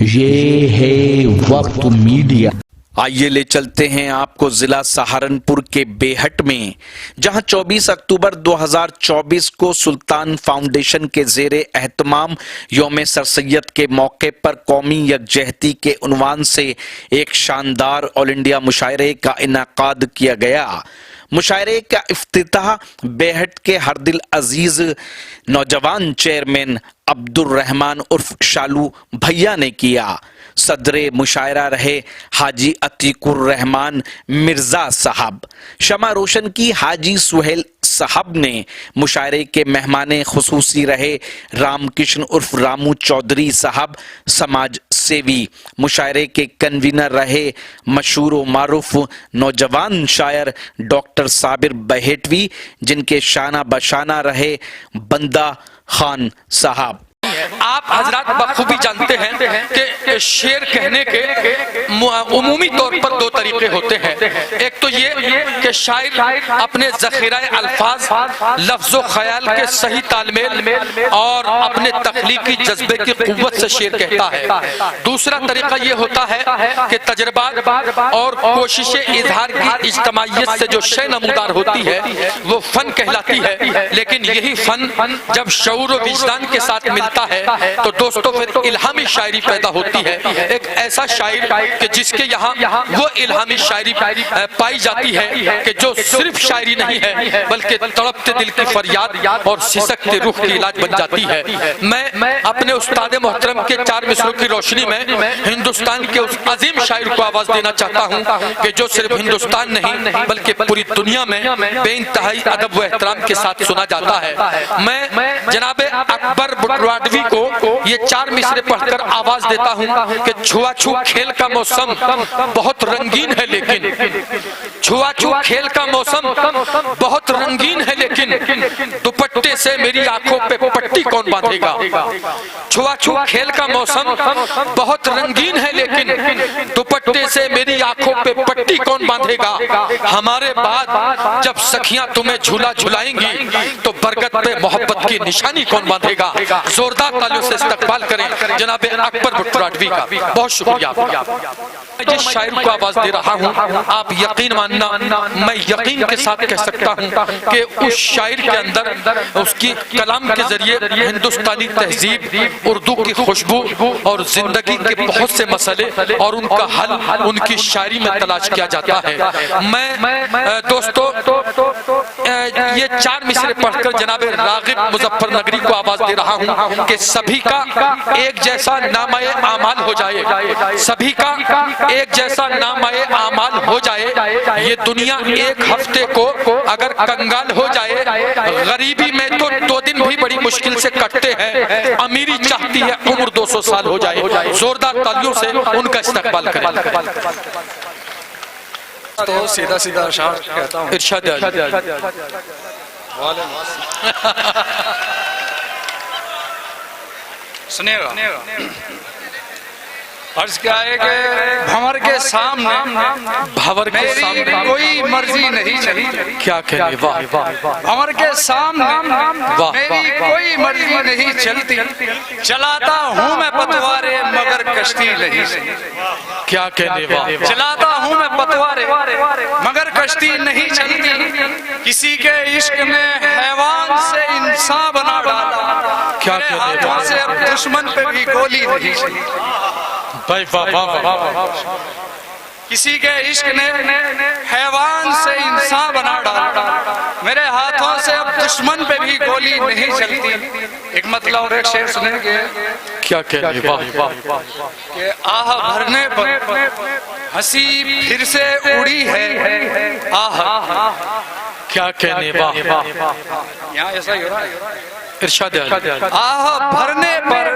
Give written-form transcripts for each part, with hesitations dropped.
یہ ہے وقت میڈیا۔ آئیے لے چلتے ہیں آپ کو ضلع سہارنپور کے بیہٹ میں، جہاں 24 اکتوبر 2024 کو سلطان فاؤنڈیشن کے زیر اہتمام یوم سر سید کے موقع پر قومی یکجہتی کے عنوان سے ایک شاندار آل انڈیا مشاعرے کا انعقاد کیا گیا۔ مشاعرے کا افتتاح بیہٹ کے ہر دل عزیز نوجوان چیئرمین عبد الرحمان عرف شالو بھیا نے کیا۔ صدر مشاعرہ رہے حاجی عتیق الرحمان مرزا صاحب۔ شمع روشن کی حاجی سہیل صاحب نے۔ مشاعرے کے مہمان خصوصی رہے رام کشن عرف رامو چودھری صاحب، سماج سیوی۔ مشاعرے کے کنوینر رہے مشہور و معروف نوجوان شاعر ڈاکٹر صابر بہیٹوی، جن کے شانہ بشانہ رہے بندہ خان صاحب۔ آپ حضرات بخوبی جانتے ہیں کہ شعر کہنے کے عمومی طور پر دو طریقے ہوتے ہیں۔ ایک تو یہ کہ شاعر اپنے ذخیرہ الفاظ، لفظ و خیال کے صحیح تال میل اور اپنے تخلیقی جذبے کی قوت سے شعر کہتا ہے۔ دوسرا طریقہ یہ ہوتا ہے کہ تجربات اور کوشش اظہار کی اجتماعیت سے جو شے نمودار ہوتی ہے وہ فن کہلاتی ہے۔ لیکن یہی فن جب شعور و وجدان کے ساتھ ملتا ہے تو دوستوں پھر الہامی شاعری پیدا ہوتی ہے۔ ایک ایسا شاعر کہ جس کے یہاں وہ الہامی شاعری پائی جاتی ہے کہ جو صرف شاعری نہیں ہے بلکہ تڑپتے دل کی فریاد اور سسکتے روح کی علاج بن جاتی ہے۔ میں اپنے استاد محترم کے چار مصروں کی روشنی میں ہندوستان کے اس عظیم شاعر کو آواز دینا چاہتا ہوں کہ جو صرف ہندوستان نہیں بلکہ پوری دنیا میں بے انتہائی ادب و احترام کے ساتھ سنا جاتا ہے۔ میں جناب اکبر بٹراڈوی کو یہ چار مصرے پڑھ کر آواز دیتا ہوں کہ چھوا چھو کھیل کا موسم بہت رنگین ہے، لیکن چھوا چھو کھیل کا موسم بہت رنگین ہے، لیکن دوپٹے سے میری آنکھوں پہ پٹی کون باندھے گا۔ چھوا چھو کھیل کا موسم بہت رنگین ہے، لیکن دوپٹے سے میری آنکھوں پہ پٹی کون باندھے گا۔ ہمارے بعد جب سکھیاں تمہیں جھولا جھلائیں گی تو برگد پہ محبت کی نشانی کون باندھے گا۔ زوردار تالیوں سے استقبال کریں جناب اکبر بٹراڈوی کا۔ بہت شکریہ۔ جس شاعر کو آواز دے رہا ہوں، آپ یقین ماننا، میں یقین کے ساتھ کہہ سکتا ہوں کہ اس شاعر کے اندر اس کی کلام کے ذریعے ہندوستانی تہذیب، اردو کی خوشبو اور زندگی کے بہت سے مسئلے اور ان کا حل ان کی شاعری میں تلاش کیا جاتا ہے۔ میں دوستو یہ چار مصرے پڑھ کر جناب راغب مظفر نگری کو آواز دے رہا ہوں کہ سبھی کا ایک جیسا نامہ اعمال ہو جائے، سبھی کا ایک جیسا نامہ اعمال ہو جائے۔ یہ دنیا ایک ہفتے کو اگر کنگال ہو جائے، غریبی میں تو 2 دن بھی بڑی مشکل سے کٹتے ہیں، امیری چاہتی ہے عمر 200 سال ہو جائے۔ زوردار تالیوں سے ان کا استقبال کریں۔ تو سیدھا سیدھا اشعار کہتا ہوں۔ ارشاد سنیے گا۔ عرض کیا ہے کہ بھنور کے سامنے میری کوئی مرضی نہیں چلی۔ کیا کہنے، واہ بھنور کے سامنے میری کوئی مرضی نہیں چلتی، چلاتا ہوں میں پتوارے مگر کشتی نہیں چلتی۔ کیا کہنے، واہ چلاتا ہوں میں پتوارے مگر کشتی نہیں چلتی، کسی کے عشق میں حیوان سے انسان بنا ڈالا، کیا میرے کہنے، ہاتھوں سے اب دشمن پہ بھی گولی نہیں چلی۔ کسی کے عشق نے حیوان سے انسان بنا ڈالا، میرے ہاتھوں سے اب دشمن پہ بھی گولی نہیں چلتی۔ ایک مطلب اور ایک شعر سنیں گے۔ کیا کہنے، واہ کہ آہ بھرنے پر ہنسی پھر سے اڑی ہے، آہ کیا کہنے، واہ یہاں ایسا ہی ہو رہا ہے۔ ارشاد آہ بھرنے پر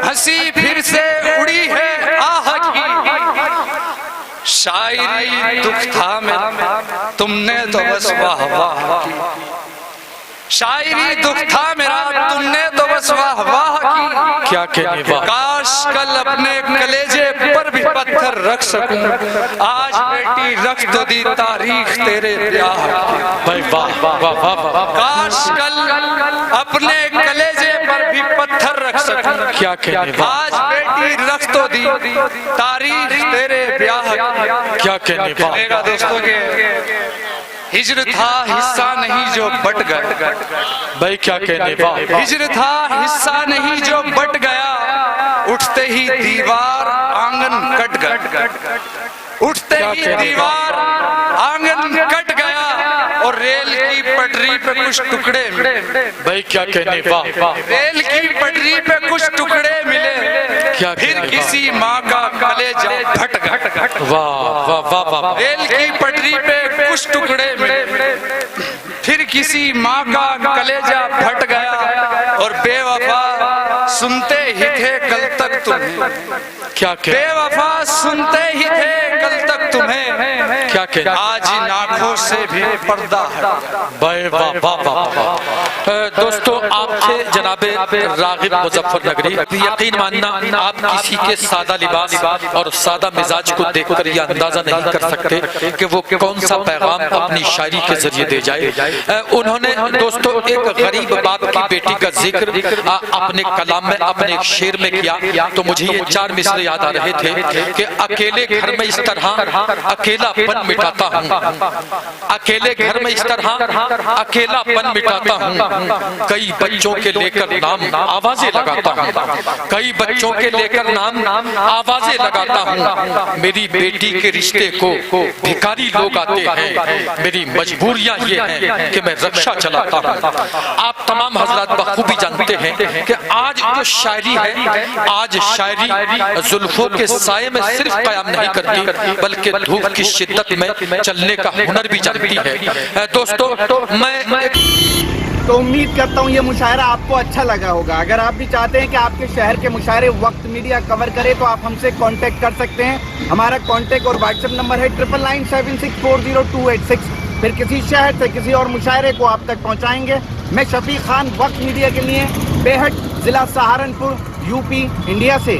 ہنسی پھر سے اڑی ہے، آہ کی شاعری دکھ تھا میرا تم نے تو بس واہ واہ کی، شاعری دکھ تھا میرا تم نے تو بس واہ واہ کی۔ کیا کہنے، واہ کاش کل اپنے کلیجے پر بھی پتھر رکھ سکوں، آج بیٹی رکھ تو دی تاریخ تیرے بیاہ کی۔ واہ واہ واہ، کاش کل اپنے کلیجے پر بھی پتھر رکھ سکوں. کیا کہنے واہ، آج بیٹی رکھ تو دی تاریخ تیرے بیاہ کی. کیا کہنے واہ، کہے گا دوستوں کہ ہجر تھا حصہ نہیں جو بٹ گیا. بھائی کیا کہنے واہ، ہجر تھا حصہ نہیں جو بٹ گیا. اٹھتے ہی دیوار آنگن کٹ گیا. اٹھتے ہی دیوار آنگن کٹ گیا اور ریل کی پٹری پہ کچھ ٹکڑے ملے. بھائی کیا کہنے واہ، ریل کی پٹری پہ کچھ ٹکڑے ملے. کیا پھر کہنے کسی ماں کا کلیجہ پھٹ گیا. واہ واہ واہ واہ، ریل کی پٹری پہ کچھ ٹکڑے ملے. پھر کسی ماں کا کلیجہ پھٹ گیا اور بے وفا سنتے ہی تھے کل تک تمہیں. کیا بے کہنے وفا سنتے ہی تھے کل تک تمہیں. کیا کہنے، آج ان آنکھوں سے بھی پردہ ہٹا. بھائی واہ واہ واہ واہ. دوستو آپ تھے جناب راغب مظفر نگری. یقین ماننا آپ کسی کے سادہ لباس اور سادہ مزاج کو دیکھ کر یہ اندازہ نہیں کر سکتے کہ وہ کون سا پیغام اپنی شاعری کے ذریعے دے جائے. انہوں نے دوستو ایک غریب باپ کی بیٹی کا ذکر اپنے کلام میں، اپنے ایک شعر میں کیا تو مجھے یہ 4 مصرے یاد آ رہے تھے کہ اکیلے گھر میں اس طرح اکیلا پن مٹاتا ہوں. اکیلے گھر میں اس طرح اکیلا پن مٹاتا ہوں. کئی بچوں کے لے کر نام آوازیں لگاتا ہوں. کئی بچوں کے لے کر نام آوازیں لگاتا ہوں. میری بیٹی کے رشتے کو بھکاری لوگ آتے ہیں. میری مجبوریاں یہ ہیں کہ میں رکشہ چلاتا ہوں. آپ تمام حضرات بخوبی جانتے ہیں کہ آج جو شاعری ہے، آج شاعری زلفوں کے سائے میں صرف قیام نہیں کرتی بلکہ دھوپ کی شدت میں چلنے کا ہنر بھی جانتی ہے. دوستو میں تو امید کرتا ہوں یہ مشاعرہ آپ کو اچھا لگا ہوگا. اگر آپ بھی چاہتے ہیں کہ آپ کے شہر کے مشاعرے وقت میڈیا کور کرے تو آپ ہم سے کانٹیکٹ کر سکتے ہیں. ہمارا کانٹیکٹ اور واٹس ایپ نمبر ہے 9997640286. پھر کسی شہر سے کسی اور مشاعرے کو آپ تک پہنچائیں گے. میں شفیق خان وقت میڈیا کے لیے بیہٹ ضلع سہارنپور UP انڈیا سے.